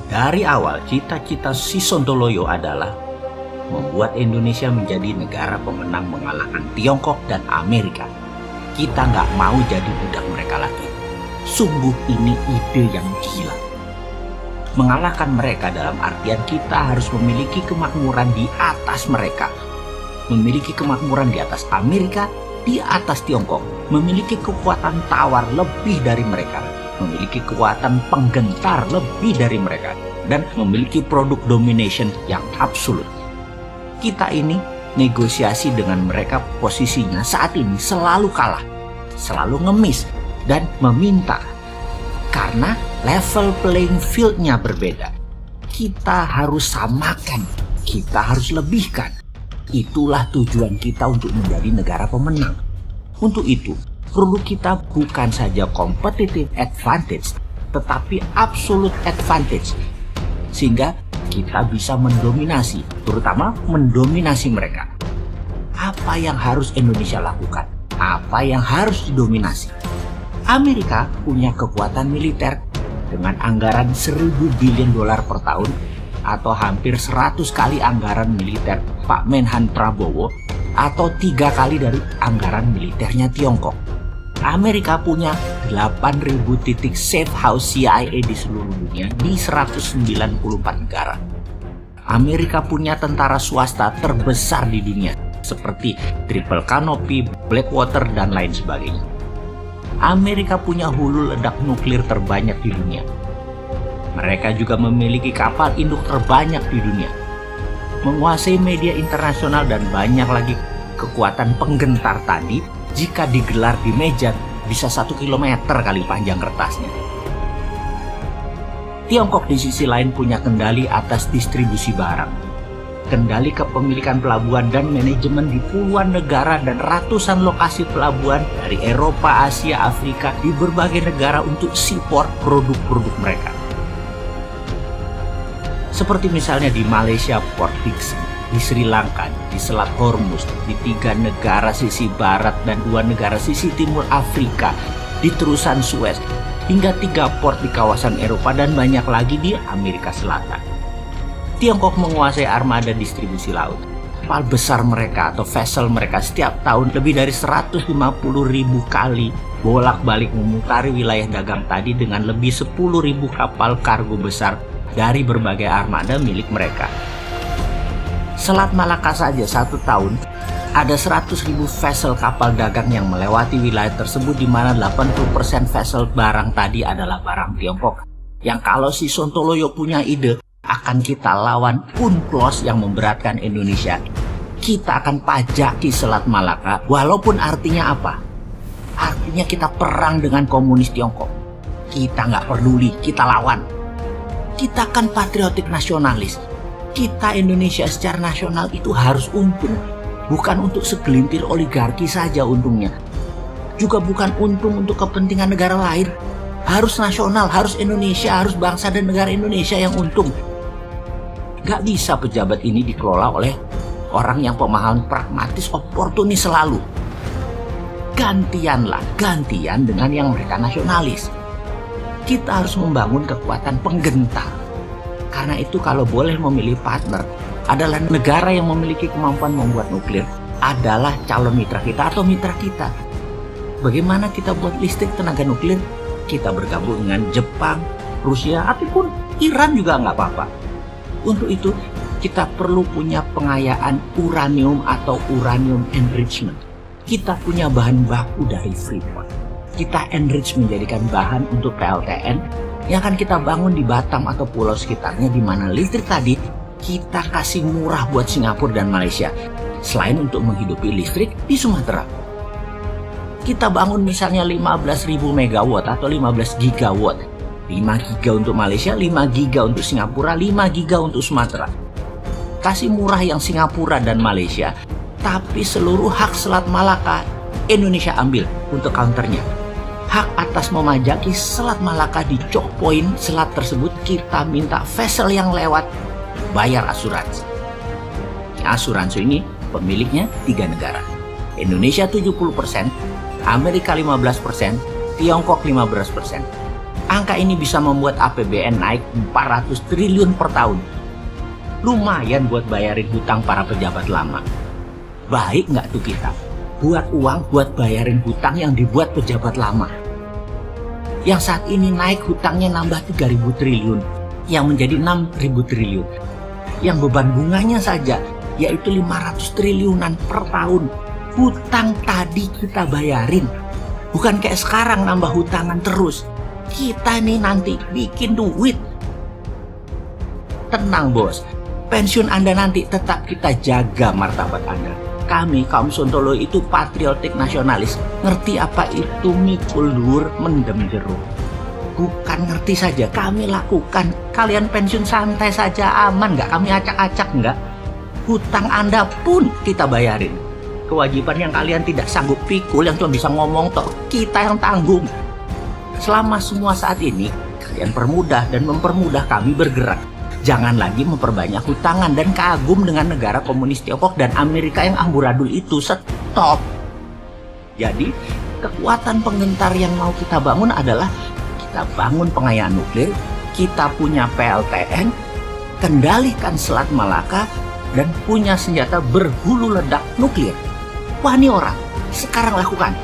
Dari awal, cita-cita Si Sontoloyo adalah membuat Indonesia menjadi negara pemenang mengalahkan Tiongkok dan Amerika. Kita nggak mau jadi budak mereka lagi. Sungguh ini ide yang gila. Mengalahkan mereka dalam artian kita harus memiliki kemakmuran di atas mereka. Memiliki kemakmuran di atas Amerika, di atas Tiongkok. Memiliki kekuatan tawar lebih dari mereka. Memiliki kekuatan penggentar lebih dari mereka. Dan memiliki produk domination yang absolut. Kita ini negosiasi dengan mereka posisinya saat ini selalu kalah. Selalu ngemis dan meminta. Karena level playing field-nya berbeda. Kita harus samakan. Kita harus lebihkan. Itulah tujuan kita untuk menjadi negara pemenang. Untuk itu, perlu kita bukan saja competitive advantage, tetapi absolute advantage. Sehingga kita bisa mendominasi, terutama mendominasi mereka. Apa yang harus Indonesia lakukan? Apa yang harus didominasi? Amerika punya kekuatan militer dengan anggaran 1.000 billion dolar per tahun atau hampir 100 kali anggaran militer Pak Menhan Prabowo atau 3 kali dari anggaran militernya Tiongkok. Amerika punya 8.000 titik safe house CIA di seluruh dunia di 194 negara. Amerika punya tentara swasta terbesar di dunia seperti Triple Canopy, Blackwater, dan lain sebagainya. Amerika punya hulu ledak nuklir terbanyak di dunia. Mereka juga memiliki kapal induk terbanyak di dunia. Menguasai media internasional dan banyak lagi kekuatan penggentar tadi jika digelar di meja bisa 1 kilometer kali panjang kertasnya. Tiongkok di sisi lain punya kendali atas distribusi barang. Kendali kepemilikan pelabuhan dan manajemen di puluhan negara dan ratusan lokasi pelabuhan dari Eropa, Asia, Afrika di berbagai negara untuk support produk-produk mereka. Seperti misalnya di Malaysia Port Dickson, di Sri Lanka, di Selat Hormuz, di 3 negara sisi barat dan 2 negara sisi timur Afrika, di terusan Suez, hingga 3 port di kawasan Eropa dan banyak lagi di Amerika Selatan. Tiongkok menguasai armada distribusi laut. Kapal besar mereka atau vessel mereka setiap tahun lebih dari 150.000 kali bolak-balik memutari wilayah dagang tadi dengan lebih 10.000 kapal kargo besar dari berbagai armada milik mereka. Selat Malaka saja 1 tahun ada 100.000 vessel kapal dagang yang melewati wilayah tersebut, di mana 80% vessel barang tadi adalah barang Tiongkok. Yang kalau si Sontoloyo punya ide, akan kita lawan UNCLOS yang memberatkan Indonesia. Kita akan pajaki Selat Malaka, walaupun artinya apa? Artinya kita perang dengan komunis Tiongkok. Kita nggak peduli, kita lawan. Kita kan patriotik nasionalis. Kita Indonesia secara nasional itu harus untung. Bukan untuk segelintir oligarki saja untungnya. Juga bukan untung untuk kepentingan negara lain. Harus nasional, harus Indonesia, harus bangsa dan negara Indonesia yang untung. Gak bisa pejabat ini dikelola oleh orang yang pemahaman pragmatis, oportunis selalu. Gantian dengan yang mereka nasionalis. Kita harus membangun kekuatan penggentar. Karena itu kalau boleh memilih partner, adalah negara yang memiliki kemampuan membuat nuklir adalah calon mitra kita atau mitra kita. Bagaimana kita buat listrik tenaga nuklir? Kita bergabung dengan Jepang, Rusia, ataupun Iran juga nggak apa-apa. Untuk itu, kita perlu punya pengayaan uranium atau uranium enrichment. Kita punya bahan baku dari Freeport. Kita enrich menjadikan bahan untuk PLTN yang akan kita bangun di Batam atau pulau sekitarnya, di mana listrik tadi kita kasih murah buat Singapura dan Malaysia. Selain untuk menghidupi listrik di Sumatera. Kita bangun misalnya 15.000 megawatt atau 15 gigawatt. 5 giga untuk Malaysia, 5 giga untuk Singapura, 5 giga untuk Sumatera. Kasih murah yang Singapura dan Malaysia, tapi seluruh hak Selat Malaka Indonesia ambil untuk counternya. Hak atas memajaki Selat Malaka di choke point selat tersebut kita minta vessel yang lewat bayar asuransi. Asuransi ini pemiliknya 3 negara. Indonesia 70%, Amerika 15%, Tiongkok 15%. Angka ini bisa membuat APBN naik 400 triliun per tahun. Lumayan buat bayarin hutang para pejabat lama. Baik nggak tuh kita? Buat uang buat bayarin hutang yang dibuat pejabat lama. Yang saat ini naik hutangnya nambah 3.000 triliun, yang menjadi 6.000 triliun. Yang beban bunganya saja yaitu 500 triliunan per tahun. Hutang tadi kita bayarin. Bukan kayak sekarang nambah hutangan terus. Kita nih nanti bikin duit. Tenang bos, pensiun Anda nanti tetap kita jaga martabat Anda. Kami kaum Sontolo itu patriotik nasionalis. Ngerti apa itu mikul dur mendem jeruk. Bukan ngerti saja, kami lakukan. Kalian pensiun santai saja, aman nggak? Kami acak-acak nggak? Hutang Anda pun kita bayarin. Kewajiban yang kalian tidak sanggup pikul, yang cuma bisa ngomong toh, kita yang tanggung. Selama semua saat ini, kalian permudah dan mempermudah kami bergerak. Jangan lagi memperbanyak hutangan dan kagum dengan negara komunis Tiongkok dan Amerika yang amburadul itu. Stop. Jadi, kekuatan penggentar yang mau kita bangun adalah kita bangun pengayaan nuklir, kita punya PLTN, kendalikan Selat Malaka, dan punya senjata berhulu ledak nuklir. Wah, ini orang, sekarang lakukan.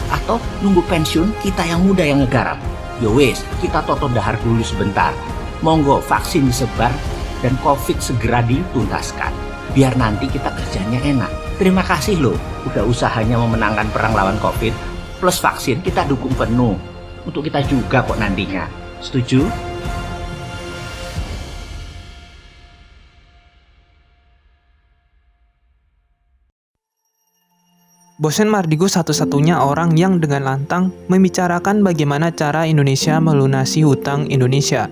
Atau nunggu pensiun kita yang muda yang ngegarap. Yowes, kita toto dahar dulu sebentar. Monggo vaksin disebar dan COVID segera dituntaskan. Biar nanti kita kerjanya enak. Terima kasih loh, udah usahanya memenangkan perang lawan COVID. Plus vaksin kita dukung penuh. Untuk kita juga kok nantinya. Setuju? Bosen Mardigu satu-satunya orang yang dengan lantang membicarakan bagaimana cara Indonesia melunasi hutang Indonesia.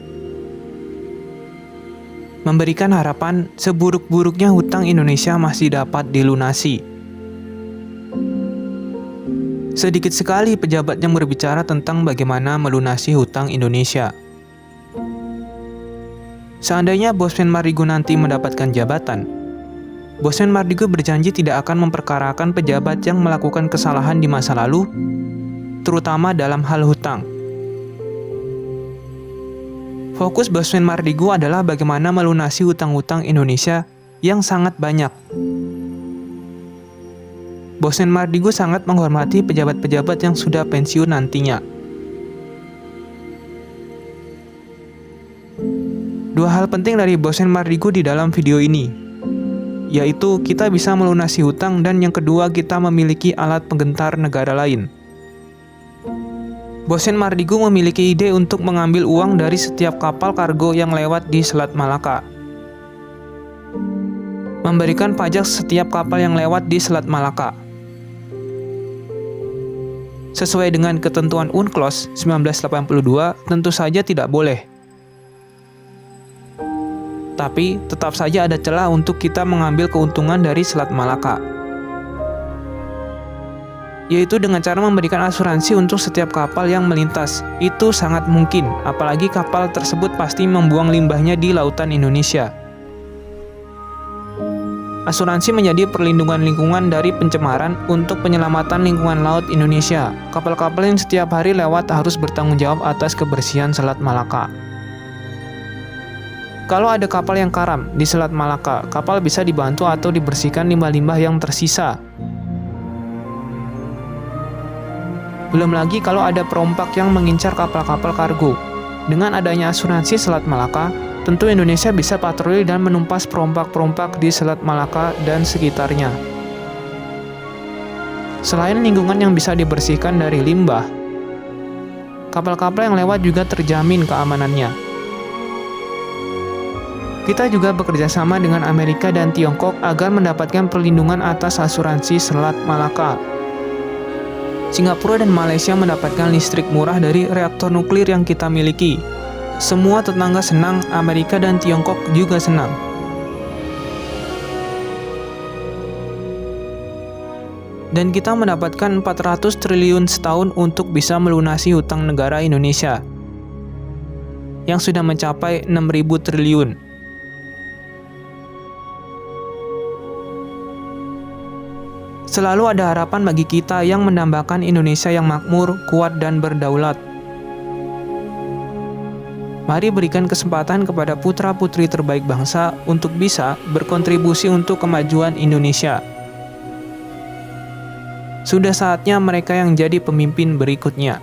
Memberikan harapan seburuk-buruknya hutang Indonesia masih dapat dilunasi. Sedikit sekali pejabat yang berbicara tentang bagaimana melunasi hutang Indonesia. Seandainya Bosen Mardigu nanti mendapatkan jabatan, Bosen Mardigu berjanji tidak akan memperkarakan pejabat yang melakukan kesalahan di masa lalu, terutama dalam hal hutang. Fokus Bosen Mardigu adalah bagaimana melunasi hutang-hutang Indonesia yang sangat banyak. Bosen Mardigu sangat menghormati pejabat-pejabat yang sudah pensiun nantinya. Dua hal penting dari Bosen Mardigu di dalam video ini, yaitu kita bisa melunasi hutang dan yang kedua kita memiliki alat penggentar negara lain. Bosen Mardigu memiliki ide untuk mengambil uang dari setiap kapal kargo yang lewat di Selat Malaka. Memberikan pajak setiap kapal yang lewat di Selat Malaka. Sesuai dengan ketentuan UNCLOS 1982, tentu saja tidak boleh. Tapi tetap saja ada celah untuk kita mengambil keuntungan dari Selat Malaka, yaitu dengan cara memberikan asuransi untuk setiap kapal yang melintas. Itu sangat mungkin, apalagi kapal tersebut pasti membuang limbahnya di lautan Indonesia. Asuransi menjadi perlindungan lingkungan dari pencemaran untuk penyelamatan lingkungan laut Indonesia. Kapal-kapal yang setiap hari lewat harus bertanggung jawab atas kebersihan Selat Malaka. Kalau ada kapal yang karam di Selat Malaka, kapal bisa dibantu atau dibersihkan limbah-limbah yang tersisa. Belum lagi kalau ada perompak yang mengincar kapal-kapal kargo. Dengan adanya asuransi Selat Malaka, tentu Indonesia bisa patroli dan menumpas perompak-perompak di Selat Malaka dan sekitarnya. Selain lingkungan yang bisa dibersihkan dari limbah, kapal-kapal yang lewat juga terjamin keamanannya. Kita juga bekerja sama dengan Amerika dan Tiongkok agar mendapatkan perlindungan atas asuransi Selat Malaka. Singapura dan Malaysia mendapatkan listrik murah dari reaktor nuklir yang kita miliki. Semua tetangga senang, Amerika dan Tiongkok juga senang. Dan kita mendapatkan 400 triliun setahun untuk bisa melunasi hutang negara Indonesia yang sudah mencapai 6.000 triliun. Selalu ada harapan bagi kita yang mendambakan Indonesia yang makmur, kuat, dan berdaulat. Mari berikan kesempatan kepada putra-putri terbaik bangsa untuk bisa berkontribusi untuk kemajuan Indonesia. Sudah saatnya mereka yang jadi pemimpin berikutnya.